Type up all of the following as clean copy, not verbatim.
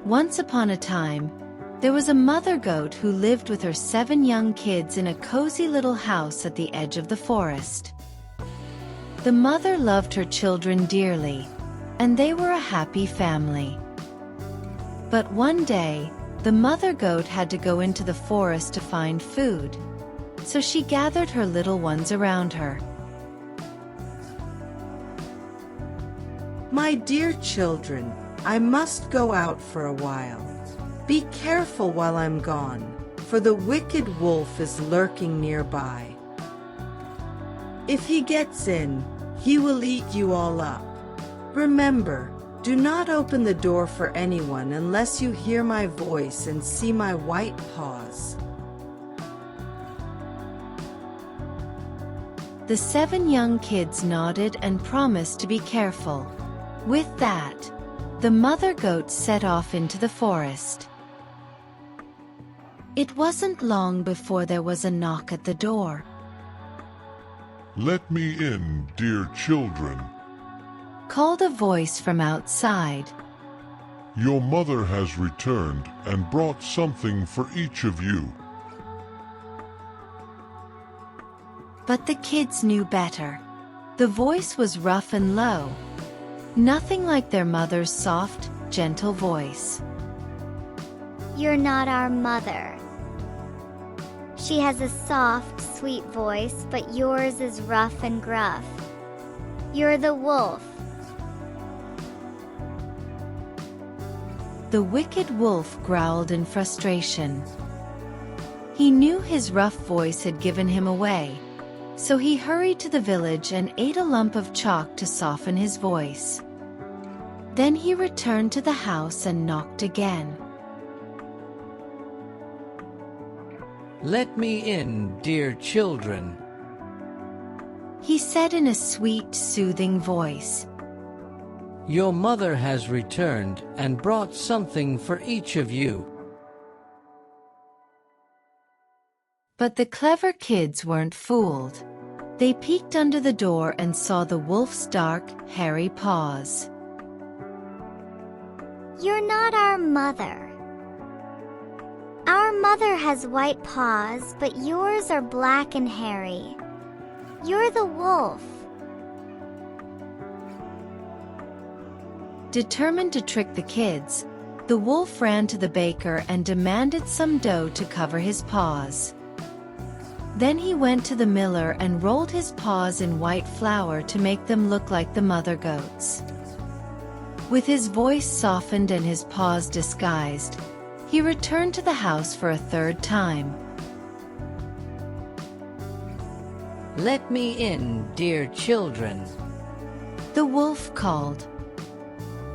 Once upon a time, there was a mother goat who lived with her 7 young kids in a cozy little house at the edge of the forest. The mother loved her children dearly, and they were a happy family. But one day, the mother goat had to go into the forest to find food, so she gathered her little ones around her. My dear children, I must go out for a while. Be careful while I'm gone, for the wicked wolf is lurking nearby. If he gets in, he will eat you all up. Remember, do not open the door for anyone unless you hear my voice and see my white paws. The 7 young kids nodded and promised to be careful. With that, the mother goat set off into the forest. It wasn't long before there was a knock at the door. "Let me in, dear children," called a voice from outside. "Your mother has returned and brought something for each of you." But the kids knew better. The voice was rough and low, nothing like their mother's soft, gentle voice. You're not our mother. She has a soft, sweet voice, but yours is rough and gruff. You're the wolf. The wicked wolf growled in frustration. He knew his rough voice had given him away, so he hurried to the village and ate a lump of chalk to soften his voice. Then he returned to the house and knocked again. "Let me in, dear children," he said in a sweet, soothing voice. "Your mother has returned and brought something for each of you." But the clever kids weren't fooled. They peeked under the door and saw the wolf's dark, hairy paws. You're not our mother. Our mother has white paws, but yours are black and hairy. You're the wolf. Determined to trick the kids, the wolf ran to the baker and demanded some dough to cover his paws. Then he went to the miller and rolled his paws in white flour to make them look like the mother goats. With his voice softened and his paws disguised, he returned to the house for a 3rd time. "Let me in, dear children," the wolf called.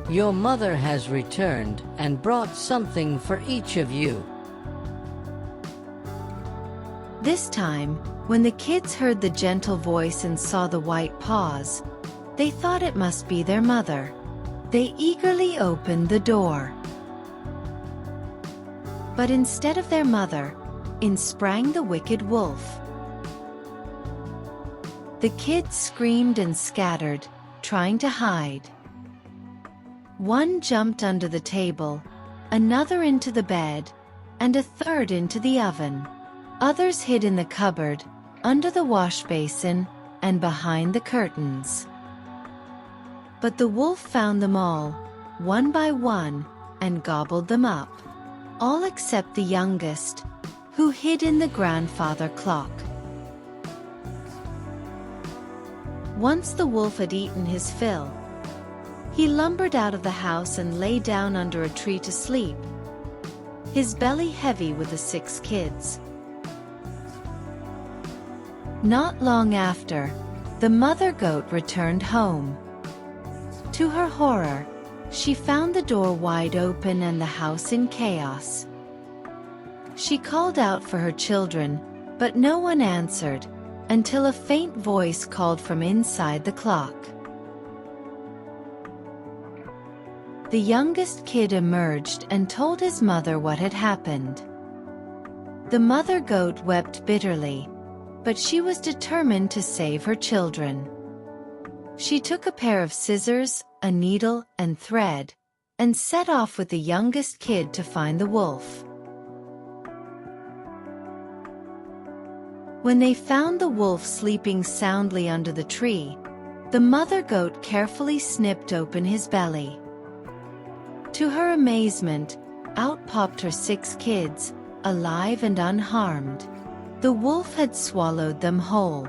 "Your mother has returned and brought something for each of you." This time, when the kids heard the gentle voice and saw the white paws, they thought it must be their mother. They eagerly opened the door. But instead of their mother, in sprang the wicked wolf. The kids screamed and scattered, trying to hide. One jumped under the table, another into the bed, and a 3rd into the oven. Others hid in the cupboard, under the wash basin, and behind the curtains. But the wolf found them all, one by one, and gobbled them up. All except the youngest, who hid in the grandfather clock. Once the wolf had eaten his fill, he lumbered out of the house and lay down under a tree to sleep, his belly heavy with the 6 kids. Not long after, the mother goat returned home. To her horror, she found the door wide open and the house in chaos. She called out for her children, but no one answered, until a faint voice called from inside the clock. The youngest kid emerged and told his mother what had happened. The mother goat wept bitterly, but she was determined to save her children. She took a pair of scissors, a needle, and thread, and set off with the youngest kid to find the wolf. When they found the wolf sleeping soundly under the tree, the mother goat carefully snipped open his belly. To her amazement, out popped her 6 kids, alive and unharmed. The wolf had swallowed them whole.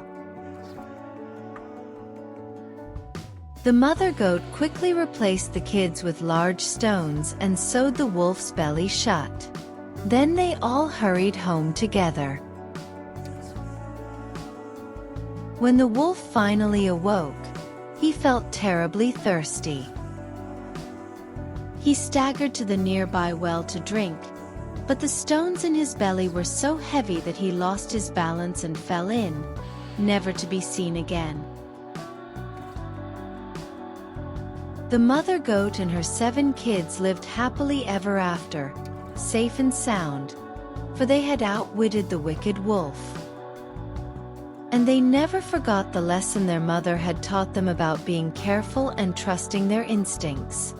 The mother goat quickly replaced the kids with large stones and sewed the wolf's belly shut. Then they all hurried home together. When the wolf finally awoke, he felt terribly thirsty. He staggered to the nearby well to drink, but the stones in his belly were so heavy that he lost his balance and fell in, never to be seen again. The mother goat and her 7 kids lived happily ever after, safe and sound, for they had outwitted the wicked wolf. And they never forgot the lesson their mother had taught them about being careful and trusting their instincts.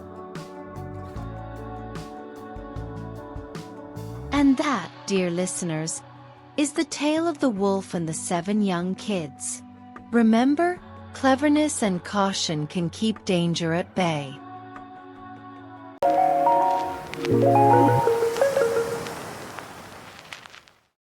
And that, dear listeners, is the tale of the wolf and the 7 young kids. Remember, cleverness and caution can keep danger at bay.